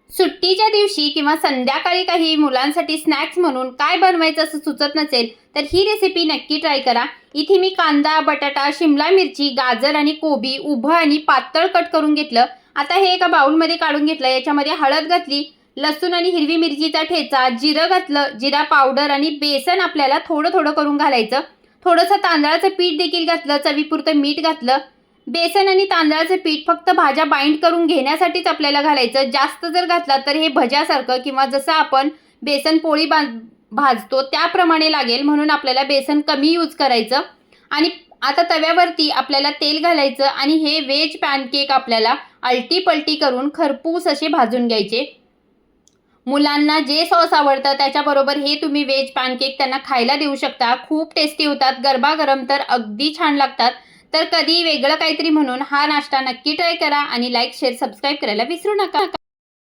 सुट्टीच्या दिवशी किंवा संध्याकाळी काही मुलांसाठी स्नॅक्स म्हणून काय बनवायचं असं सुचत नसेल तर ही रेसिपी नक्की ट्राय करा। इथे मी कांदा, बटाटा, शिमला मिरची, गाजर आणि कोबी उभं आणि पातळ कट करून घेतलं। आता हे एका बाउलमध्ये काढून घेतलं। याच्यामध्ये हळद घातली, लसूण आणि हिरवी मिरचीचा ठेचा, जिरं घातलं, जिरा पावडर आणि बेसन आपल्याला थोडं थोडं करून घालायचं। थोडंसं तांदळाचं पीठ देखील घातलं, चवीपुरतं मीठ घातलं। बेसन आणि तांदळाचं पीठ फक्त भाज्या बाइंड करून घेण्यासाठीच आपल्याला घालायचं। जास्त जर घातला तर हे भज्यासारखं किंवा जसं आपण बेसन पोळी भाजतो त्याप्रमाणे लागेल, म्हणून आपल्याला बेसन कमी यूज करायचं। आणि आता तव्यावरती आपल्याला तेल घालायचं आणि हे व्हेज पॅनकेक आपल्याला आलटी पलटी करून खरपूस असे भाजून घ्यायचे। मुलांना जे सॉस आवडतं त्याच्याबरोबर हे तुम्ही व्हेज पॅनकेक त्यांना खायला देऊ शकता। खूप टेस्टी होतात, गरमागरम तर अगदी छान लागतात। तर कधी वेगळं काहीतरी म्हणून हा नाश्ता नक्की ट्राय करा आणि लाईक, शेअर, सबस्क्राईब करायला विसरू नका।